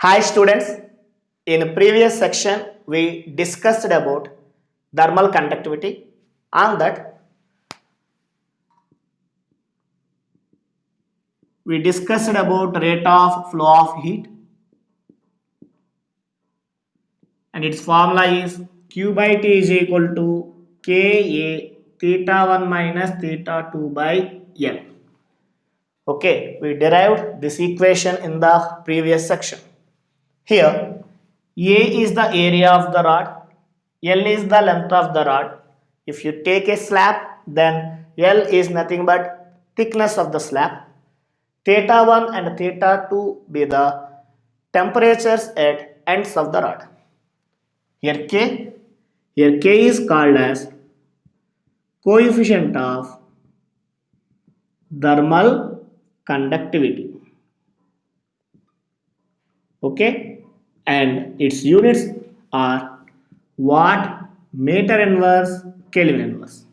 Hi students, in previous section we discussed about thermal conductivity. On that we discussed about rate of flow of heat and its formula is Q by T is equal to Ka theta 1 minus theta 2 by L. Okay, we derived this equation in the previous section. Here, A is the area of the rod, L is the length of the rod. If you take a slab, then L is nothing but thickness of the slab. Theta 1 and theta 2 be the temperatures at ends of the rod. Here K is called as coefficient of thermal conductivity. Okay, and its units are watt, meter inverse, Kelvin inverse.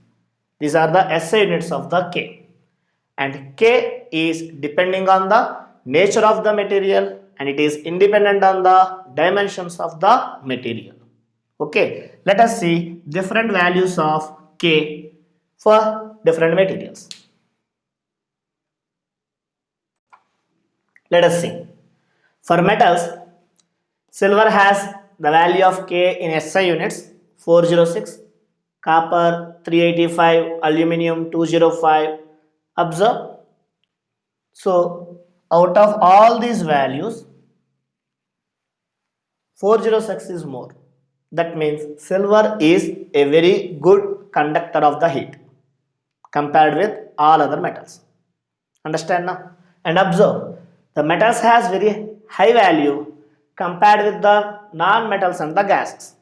These are the SI units of the K, and K is depending on the nature of the material and it is independent on the dimensions of the material. Okay, let us see different values of K for different materials. Let us see. For metals, silver has the value of K in SI units 406, copper 385, aluminum 205. Observe. So, out of all these values, 406 is more. That means silver is a very good conductor of the heat compared with all other metals. Understand now? And observe, the metals has very high value compared with the non-metals and the gases.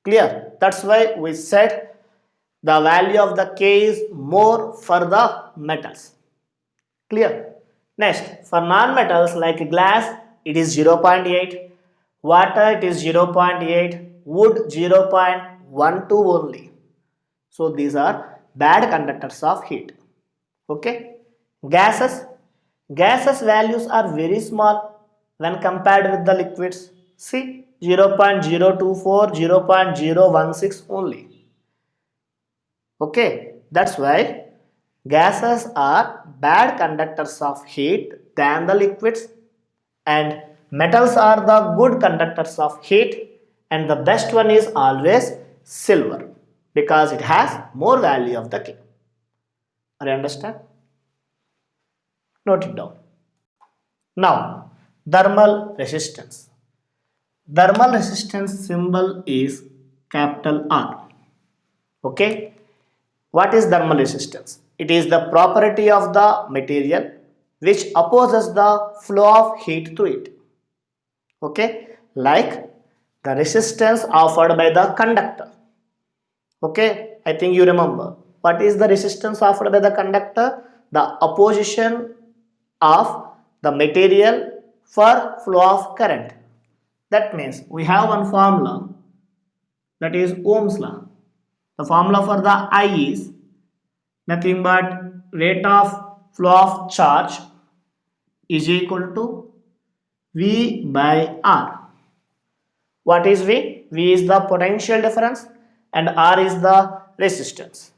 Clear? That's why we said the value of the K is more for the metals. Clear? Next, for non-metals like glass, it is 0.8, water it is 0.8, wood 0.12 only. So these are bad conductors of heat. Okay? Gases values are very small when compared with the liquids. See 0.024, 0.016 only. Okay, that's why gases are bad conductors of heat than the liquids, and metals are the good conductors of heat, and the best one is always silver because it has more value of the K. Are you understand? Note it down. Now, thermal resistance. Thermal resistance symbol is capital R. Okay. What is thermal resistance? It is the property of the material which opposes the flow of heat to it. Okay. Like the resistance offered by the conductor. Okay. I think you remember. What is the resistance offered by the conductor? The opposition of the material for flow of current. That means we have one formula, that is Ohm's law. The formula for the I is nothing but rate of flow of charge is equal to V by R. What is V? V is the potential difference and R is the resistance.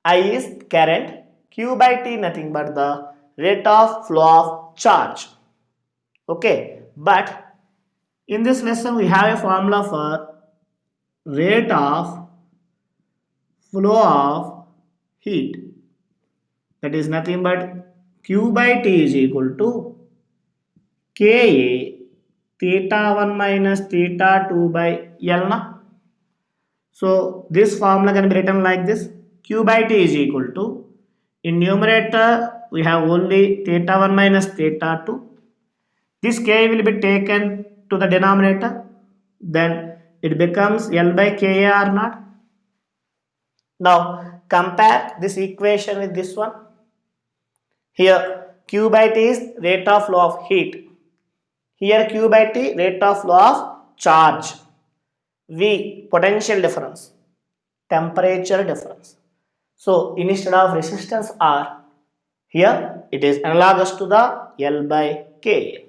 I is current, Q by T nothing but the rate of flow of charge. Okay, but in this lesson we have a formula for rate of flow of heat, that is nothing but Q by T is equal to Ka theta 1 minus theta 2 by L na. So this formula can be written like this: Q by T is equal to, in numerator we have only theta 1 minus theta 2. This K will be taken to the denominator, then it becomes L by Ka or not. Now compare this equation with this one. Here Q by T is rate of flow of heat. Here Q by T rate of flow of charge. V potential difference. Temperature difference. So instead of resistance R, here it is analogous to the L by Ka.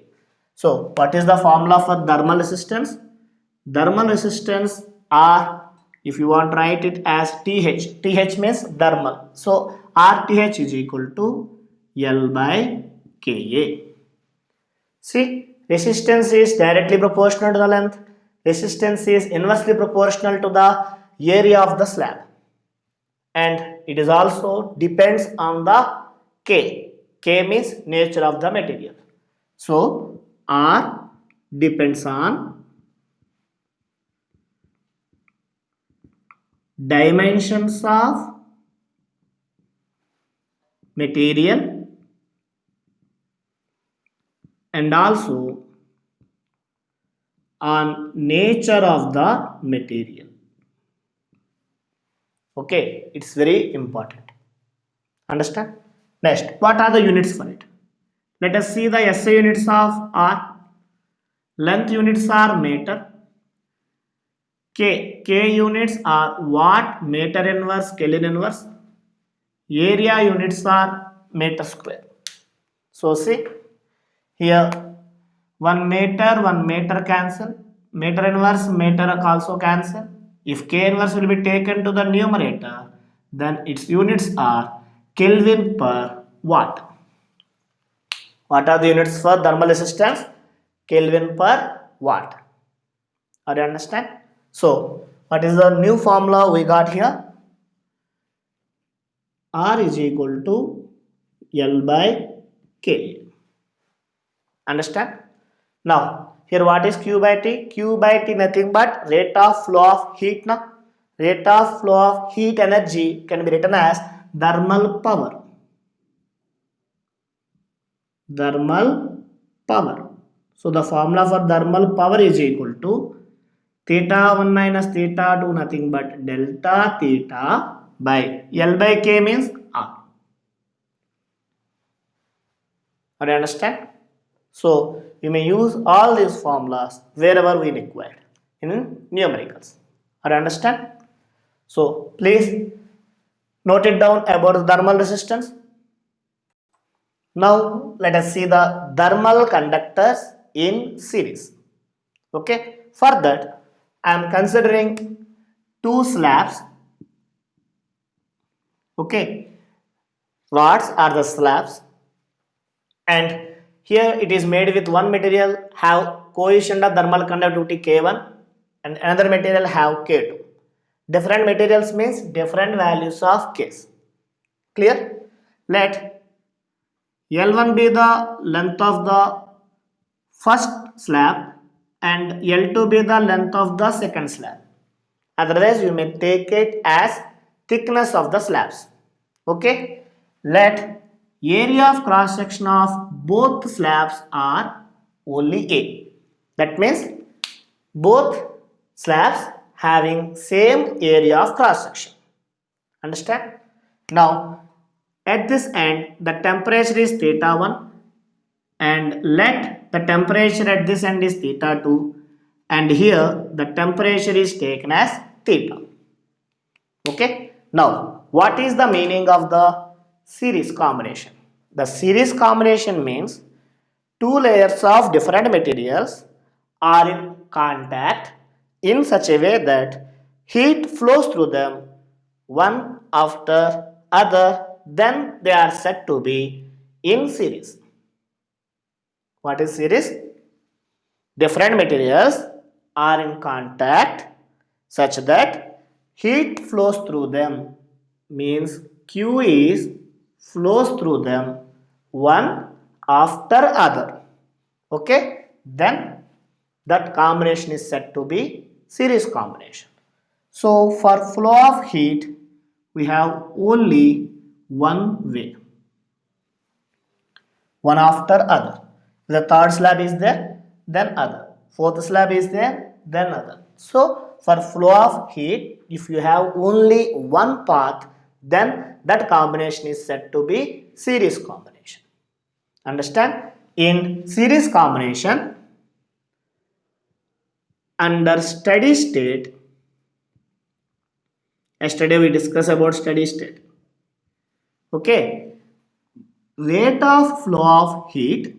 So what is the formula for thermal resistance? Thermal resistance R, if you want to write it as TH, TH means thermal. So RTH is equal to L by Ka. See, resistance is directly proportional to the length. Resistance is inversely proportional to the area of the slab. And it is also depends on the K. K means nature of the material. So R depends on dimensions of material and also on nature of the material. Okay, it's very important. Understand? Next, what are the units for it? Let us see the SI units of R. Length units are meter. K units are watt, meter inverse, Kelvin inverse. Area units are meter square. So see here 1 meter cancel. Meter inverse, meter also cancel. If K inverse will be taken to the numerator, then its units are Kelvin per watt. What are the units for thermal resistance? Kelvin per watt. Are you understand? So, what is the new formula we got here? R is equal to L by K. Understand? Now, here what is Q by T? Q by T nothing but rate of flow of heat. Now, rate of flow of heat energy can be written as thermal power. Thermal power. So, the formula for thermal power is equal to theta 1 minus theta 2 nothing but delta theta by L by K means R. Are you understand? So you may use all these formulas wherever we require in numericals. Are you understand? So please note it down about the thermal resistance. Now let us see the thermal conductors in series. Okay. For that I am considering two slabs. Okay. Rods are the slabs, and here it is made with one material have coefficient of thermal conductivity K1 and another material have K2. Different materials means different values of Ks. Clear? Let L1 be the length of the first slab and L2 be the length of the second slab. Otherwise you may take it as thickness of the slabs. Okay. Let area of cross section of both slabs are only A. That means both slabs having same area of cross section. Understand? Now at this end the temperature is theta 1 and let the temperature at this end is theta 2 and here the temperature is taken as theta. Okay. Now what is the meaning of the series combination? The series combination means two layers of different materials are in contact in such a way that heat flows through them one after other, then they are said to be in series. What is series? Different materials are in contact such that heat flows through them, means Q is flows through them one after other. Okay, then that combination is said to be series combination. So for flow of heat we have only one way, one after other. The third slab is there, then other. Fourth slab is there, then other. So for flow of heat, if you have only one path, then that combination is said to be series combination. Understand? In series combination, under steady state, yesterday we discussed about steady state. Okay, rate of flow of heat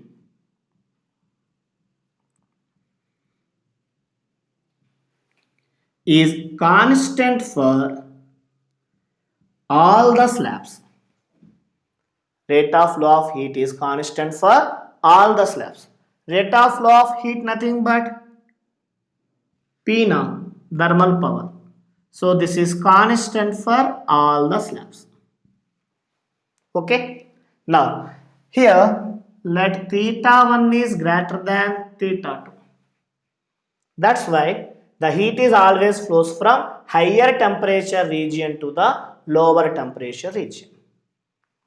is constant for all the slabs. Rate of flow of heat is constant for all the slabs. Rate of flow of heat nothing but P now, thermal power. So this is constant for all the slabs. Okay. Now here let theta 1 is greater than theta 2. That's why the heat is always flows from higher temperature region to the lower temperature region.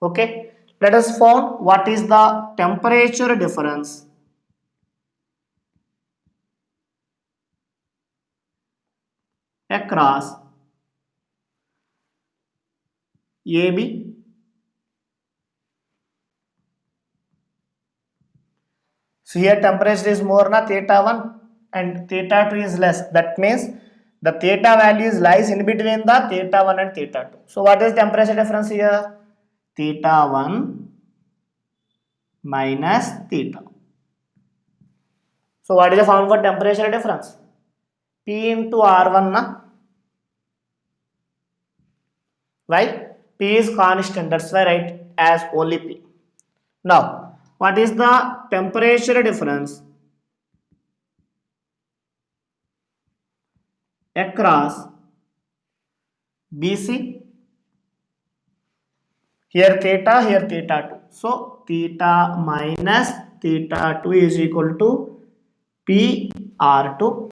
Okay. Let us find what is the temperature difference across AB. So here temperature is more na theta 1 and theta 2 is less. That means the theta values lies in between the theta 1 and theta 2. So what is temperature difference here? Theta 1 minus theta. So what is the formula for temperature difference? P into R1 na. Why? P is constant. That's why write as only P. Now what is the temperature difference across BC? Here theta 2. So theta minus theta 2 is equal to P R2.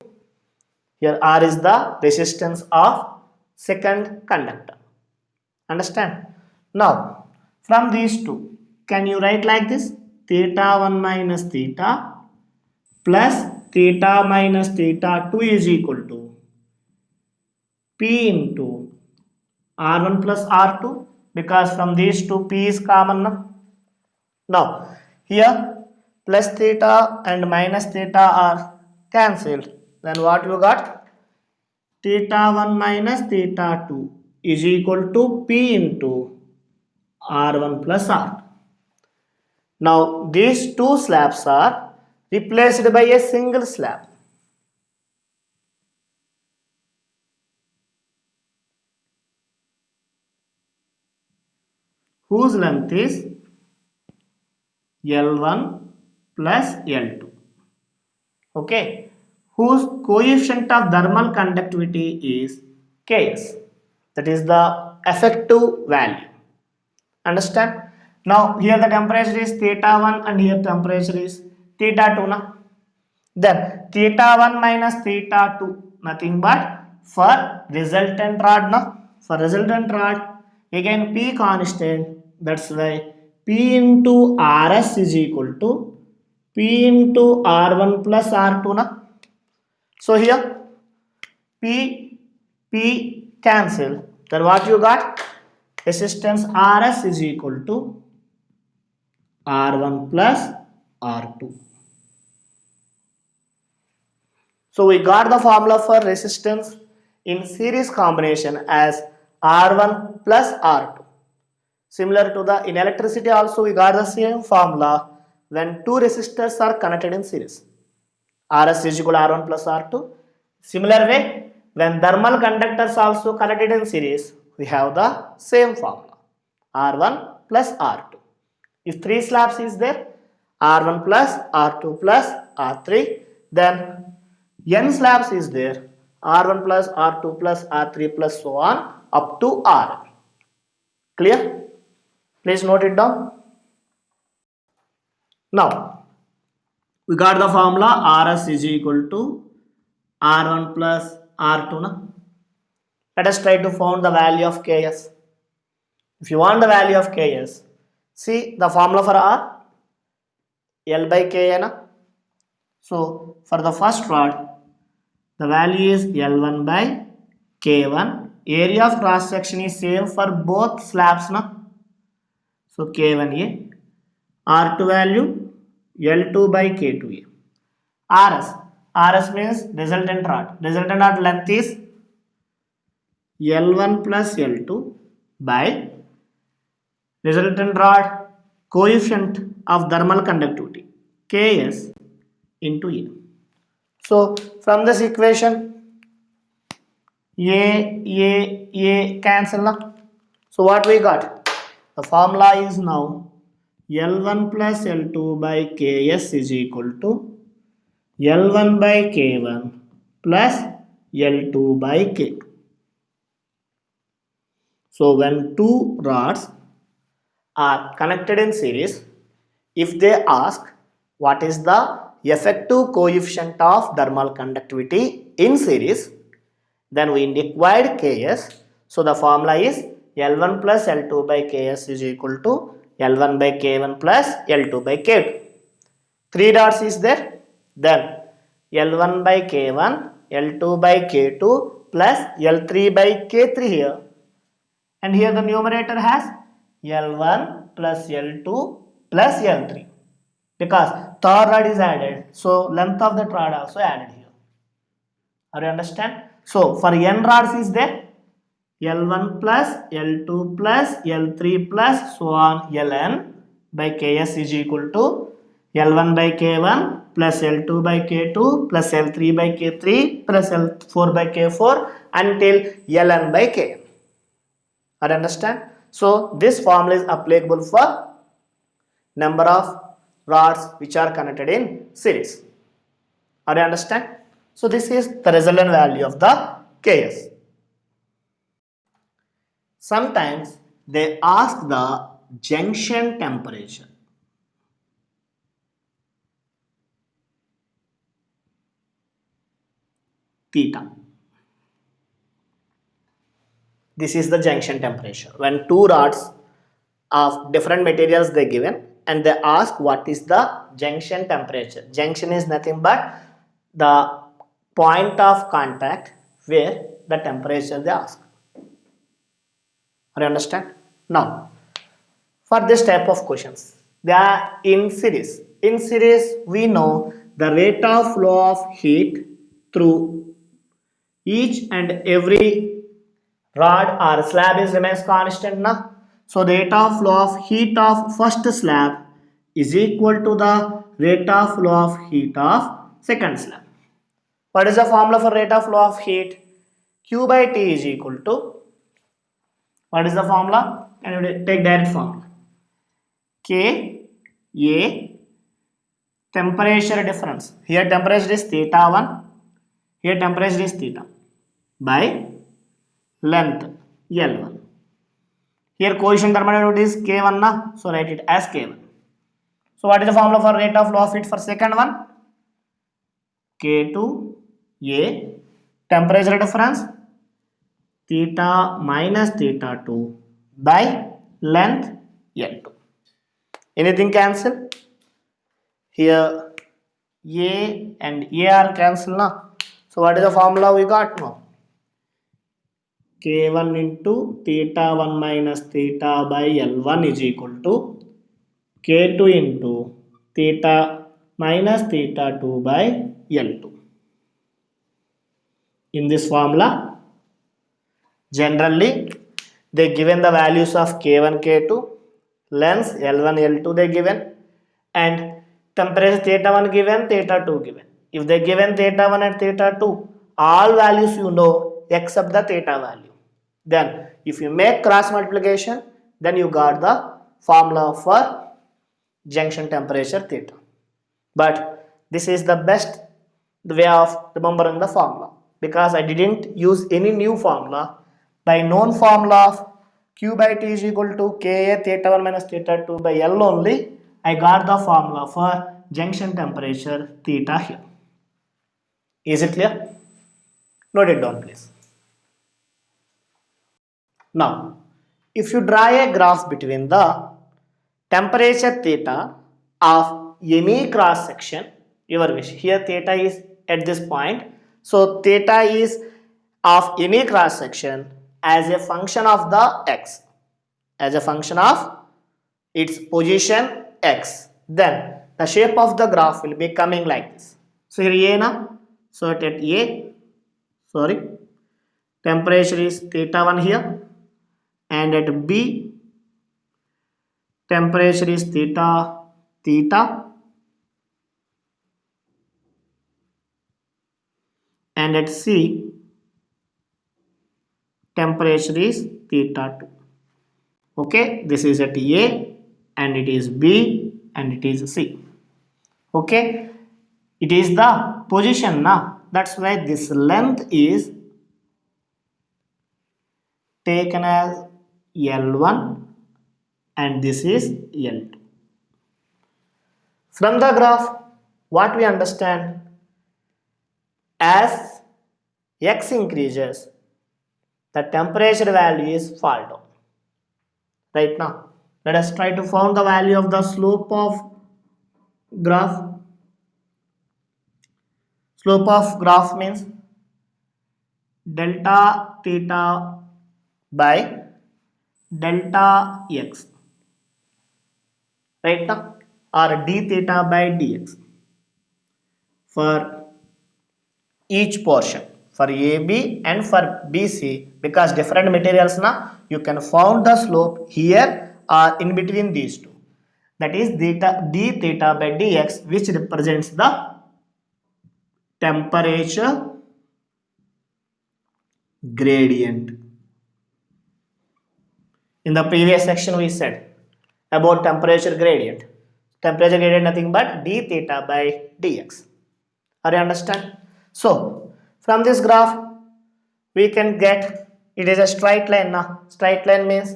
Here R is the resistance of second conductor. Understand? Now from these two, can you write like this? Theta 1 minus theta plus theta minus theta 2 is equal to P into R1 plus R2, because from these two P is common now. Now here plus theta and minus theta are cancelled. Then what you got? Theta 1 minus theta 2 is equal to P into R1 plus R. Now these two slabs are replaced by a single slab. Whose length is L1 plus L2. Okay. Whose coefficient of thermal conductivity is Ks. That is the effective value. Understand? Now here the temperature is theta 1 and here temperature is theta 2 na. Then theta 1 minus theta 2 nothing but for resultant rod na. For resultant rod again P constant, that's why P into Rs is equal to P into R1 plus R2 na. So here P cancel, then what you got? Resistance Rs is equal to R1 plus R2. So we got the formula for resistance in series combination as R1 plus R2. Similar to the in electricity also we got the same formula when two resistors are connected in series. Rs is equal to R1 plus R2. Similar way, when thermal conductors also connected in series, we have the same formula R1 plus R2. If three slabs is there, R1 plus R2 plus R3, then n slabs is there, R1 plus R2 plus R3 plus so on up to Rn. Clear? Please note it down. Now we got the formula Rs is equal to R1 plus R2 na. Let us try to find the value of Ks. If you want the value of Ks, see the formula for R, L by K na. So for the first rod, the value is L1 by K1. Area of cross section is same for both slabs na. So K1A. R2 value L2 by K2A. Rs means resultant rod. Resultant rod length is L1 plus L2 by resultant rod coefficient of thermal conductivity Ks into A. So from this equation A cancel now. So what we got? The formula is now L1 plus L2 by Ks is equal to L1 by K1 plus L2 by K2. So when two rods are connected in series, if they ask what is the effective coefficient of thermal conductivity in series, then we required Ks. So the formula is L1 plus L2 by Ks is equal to L1 by K1 plus L2 by K2. Three dots is there. Then L1 by K1, L2 by K2 plus L3 by K3 here. And here the numerator has L1 plus L2 plus L3 because third rod is added, so length of that rod also added here. Are you understand? So for n rods is there L1 plus L2 plus L3 plus so on Ln by Ks is equal to L1 by K1 plus L2 by K2 plus L3 by K3 plus L4 by K4 until Ln by Kn. Are you understand? So this formula is applicable for number of rods which are connected in series. Are you understand? So this is the resultant value of the Ks. Sometimes they ask the junction temperature. Theta. This is the junction temperature. When two rods of different materials they given and they ask what is the junction temperature. Junction is nothing but the point of contact where the temperature they ask. You understand? Now, for this type of questions, they are in series. In series, we know the rate of flow of heat through each and every rod or slab is remains constant now. So the rate of flow of heat of first slab is equal to the rate of flow of heat of second slab. What is the formula for rate of flow of heat? Q by T is equal to, what is the formula? Can you take direct formula? K A temperature difference. Here temperature is theta 1. Here temperature is theta by length L1. Here coefficient thermodynamic is K1 na, so write it as K1. So what is the formula for rate of flow of heat for second one? K2 A temperature difference theta minus theta 2 by length L2. Anything cancel? Here A and A are cancel na. So what is the formula we got now? K1 into theta 1 minus theta by L1 is equal to K2 into theta minus theta 2 by L2. In this formula, generally they given the values of K1, K2, lengths L1, L2 they given, and temperature theta 1 given, theta 2 given. If they given theta 1 and theta 2, all values you know except the theta value. Then if you make cross multiplication, then you got the formula for junction temperature theta. But this is the best way of remembering the formula because I didn't use any new formula. By known formula of Q by T is equal to Ka theta 1 minus theta 2 by L only, I got the formula for junction temperature theta here. Is it clear? Note it down please. Now, if you draw a graph between the temperature theta of any cross section, your wish. Here theta is at this point. So theta is of any cross section as a function of the x, as a function of its position x. Then the shape of the graph will be coming like this. So here A now. So at A, sorry, temperature is theta 1 here, and at B temperature is theta, and at C temperature is theta 2. Okay, this is at A and it is B and it is C. Okay, it is the position now. That's why this length is taken as L1 and this is L2. From the graph, what we understand, as x increases, the temperature value is fall down. Right now, let us try to find the value of the slope of graph. Slope of graph means delta theta by delta x, right now, or d theta by dx for each portion, for AB and for BC, because different materials now you can found the slope here or in between these two, that is theta d theta by dx, which represents the temperature gradient. In the previous section we said about temperature gradient. Temperature gradient nothing but d theta by dx. Are you understand? So from this graph we can get, it is a straight line now. Straight line means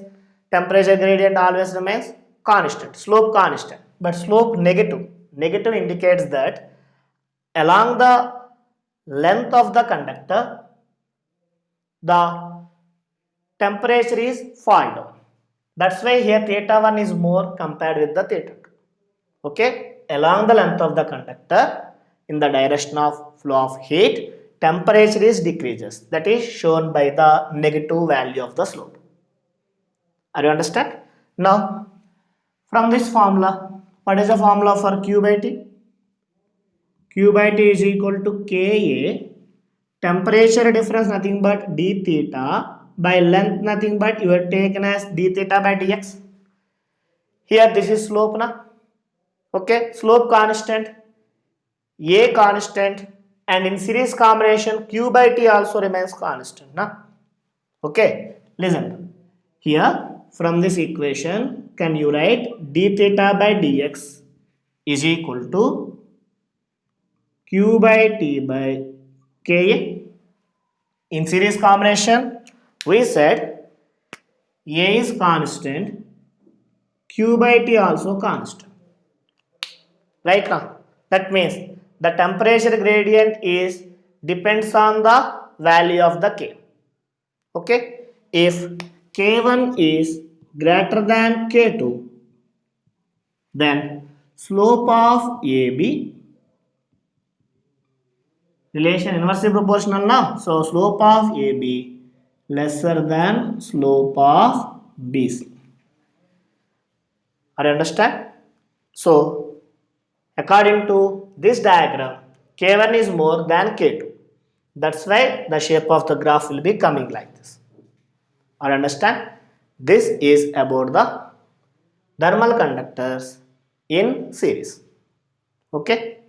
temperature gradient always remains constant, slope constant, but slope negative. Negative indicates that along the length of the conductor the temperature is fall down. That's why here theta 1 is more compared with the theta 2. Okay, along the length of the conductor in the direction of flow of heat, temperature is decreases, that is shown by the negative value of the slope. Are you understand? Now from this formula, what is the formula for Q by T? Q by T is equal to Ka, temperature difference nothing but d theta by length nothing but you are taken as d theta by dx. Here this is slope na. Okay, slope constant, A constant, and in series combination Q by T also remains constant na. Okay, listen here from this equation can you write d theta by dx is equal to Q by T by Ka. In series combination we said A is constant, Q by T also constant. Right now, that means the temperature gradient is depends on the value of the K. Okay, if K1 is greater than K2, then slope of AB, relation inversely proportional now, so slope of AB lesser than slope of BC. Are you understand? So according to this diagram, K1 is more than K2. That's why the shape of the graph will be coming like this. Or understand? This is about the thermal conductors in series. Okay.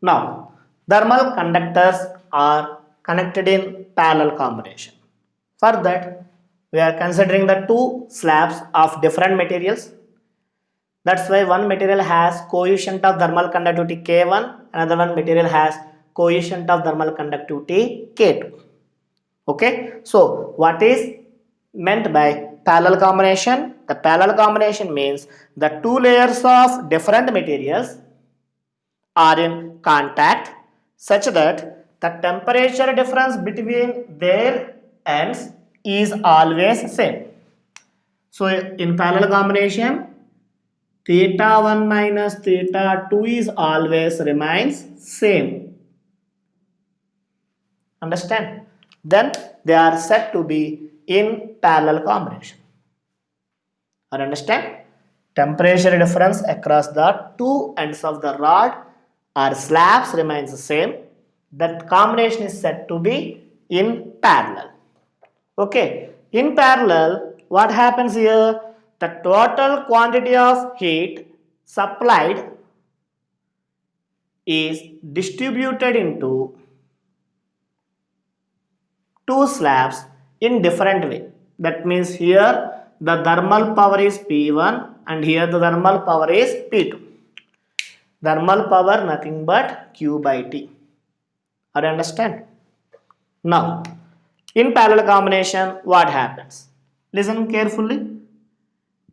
Now, thermal conductors are connected in parallel combination. For that, we are considering the two slabs of different materials. That's why one material has coefficient of thermal conductivity K1, another one material has coefficient of thermal conductivity K2. Okay, so what is meant by parallel combination? The parallel combination means the two layers of different materials are in contact such that the temperature difference between their ends is always same. So in parallel combination, theta 1 minus theta 2 is always remains same. Understand? Then they are said to be in parallel combination. Or understand? Temperature difference across the two ends of the rod or slabs remains the same. That combination is said to be in parallel. Okay, in parallel, what happens here? The total quantity of heat supplied is distributed into two slabs in different way. That means here the thermal power is P1 and here the thermal power is P2. Thermal power nothing but Q by T. Are you understand? Now, in parallel combination, what happens? Listen carefully.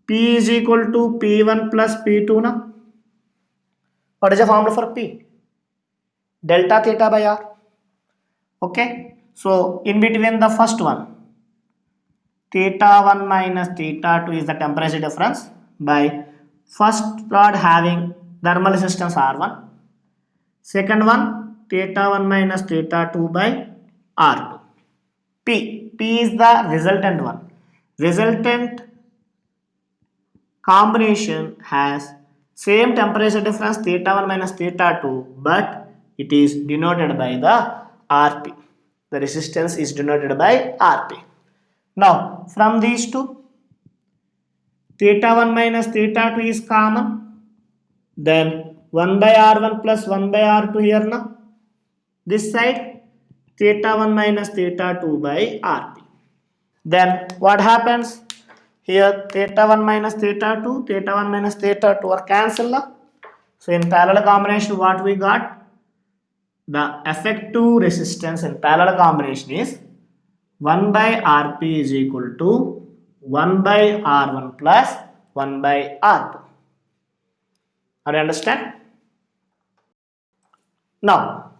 P is equal to P1 plus P2 now. What is the formula for P? Delta theta by R. Okay. So, in between the first one, theta 1 minus theta 2 is the temperature difference by first rod having thermal resistance R1. Second one, theta 1 minus theta 2 by R2. P is the resultant one. Resultant combination has same temperature difference theta 1 minus theta 2, but it is denoted by the Rp. The resistance is denoted by Rp. Now, from these two, theta 1 minus theta 2 is common. Then 1 by R1 plus 1 by R2 here now. This side, theta 1 minus theta 2 by Rp. Then what happens? Here theta 1 minus theta 2, theta 1 minus theta 2 are cancelled. So in parallel combination what we got? The effective resistance in parallel combination is 1 by Rp is equal to 1 by R1 plus 1 by R2. Are you understand? Now,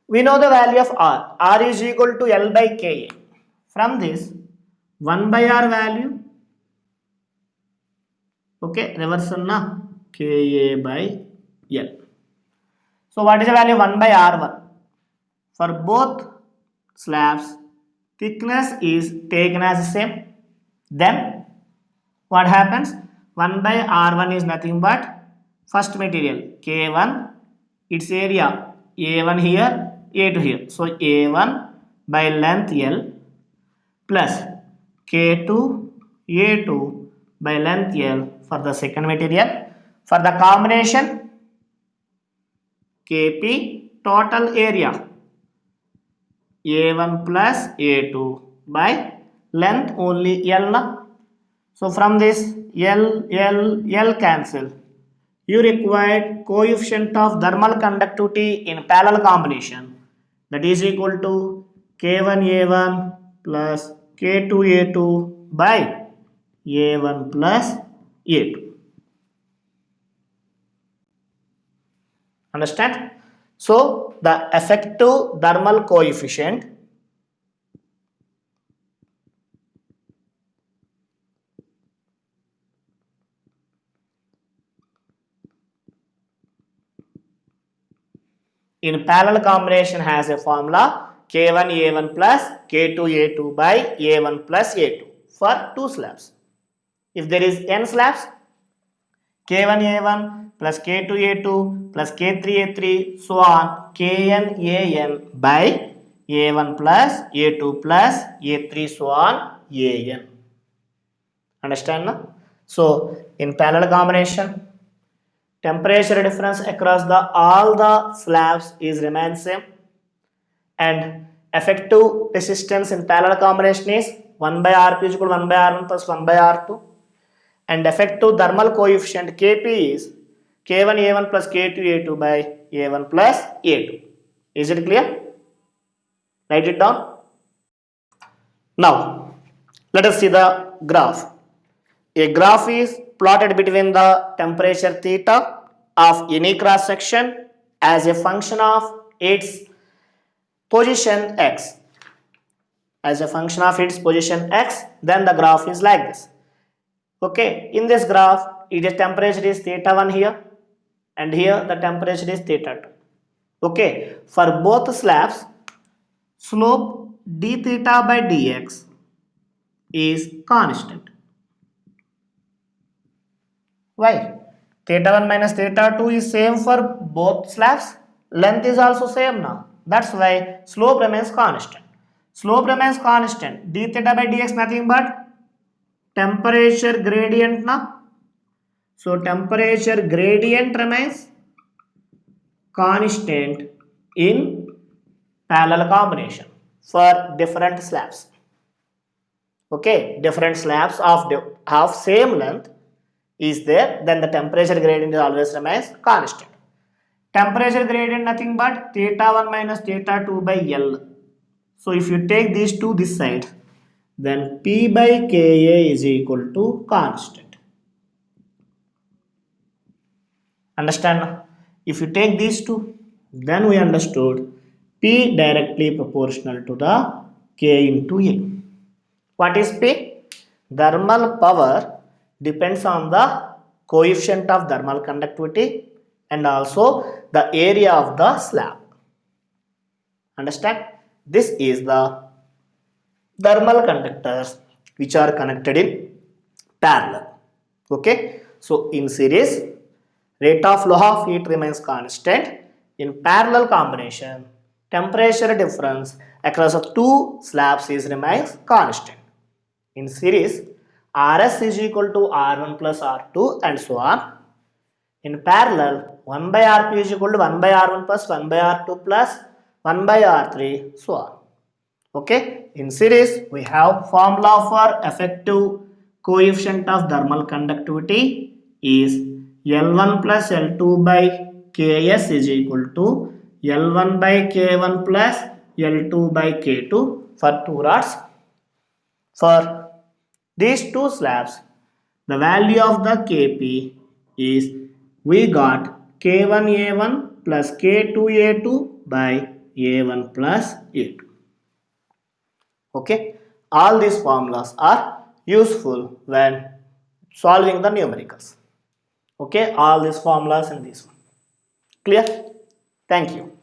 we know the value of R. R is equal to L by Ka. From this, 1 by R value, okay, reversal na, Ka by L. So, what is the value 1 by R1? For both slabs, thickness is taken as same. Then, what happens? 1 by R1 is nothing but first material K1, its area A1 here, A2 here. So A1 by length L plus K2, A2 by length L for the second material. For the combination Kp total area A1 plus A2 by length only L. So from this L cancel. You required coefficient of thermal conductivity in parallel combination, that is equal to K1A1 plus K2A2 by A1 plus A2. Understand? So the effective thermal coefficient in parallel combination has a formula K1A1 plus K2A2 by A1 plus A2 for two slabs. If there is n slabs, K1A1 plus K2A2 plus K3A3 so on KNAN by A1 plus A2 plus A3 so on AN. Understand now? So in parallel combination, temperature difference across the all the slabs is remain same, and effective resistance in parallel combination is 1 by Rp is equal to 1 by R1 plus 1 by R2, and effective thermal coefficient Kp is K1A1 plus K2A2 by A1 plus A2. Is it clear? Write it down. Now, let us see the graph. A graph is plotted between the temperature theta of any cross section as a function of its position x. As a function of its position x, then the graph is like this. Okay, in this graph, its temperature is theta 1 here, and here the temperature is theta 2. Okay, for both slabs, slope d theta by dx is constant. Why? Theta 1 minus theta 2 is same for both slabs. Length is also same now. That's why slope remains constant. Slope remains constant. D theta by dx nothing but temperature gradient now. So temperature gradient remains constant in parallel combination. for different slabs. Okay, different slabs of same length is there, then the temperature gradient always remains constant. Temperature gradient nothing but theta 1 minus theta 2 by L. So if you take these two this side, then P by Ka is equal to constant. Understand? If you take these two, then we understood P directly proportional to the K into A. What is P? Thermal power depends on the coefficient of thermal conductivity and also the area of the slab. Understand? This is the thermal conductors which are connected in parallel. Okay. So in series, rate of flow of heat remains constant. In parallel combination, temperature difference across the two slabs remains constant. In series, Rs is equal to R1 plus R2 and so on. In parallel, 1 by Rp is equal to 1 by R1 plus 1 by R2 plus 1 by R3, so on. Okay, in series, we have formula for effective coefficient of thermal conductivity is L1 plus L2 by Ks is equal to L1 by K1 plus L2 by K2 for two rods. For these two slabs, the value of the Kp is we got K1A1 plus K2A2 by A1 plus A2. Okay, all these formulas are useful when solving the numericals. Okay, all these formulas in this one. Clear? Thank you.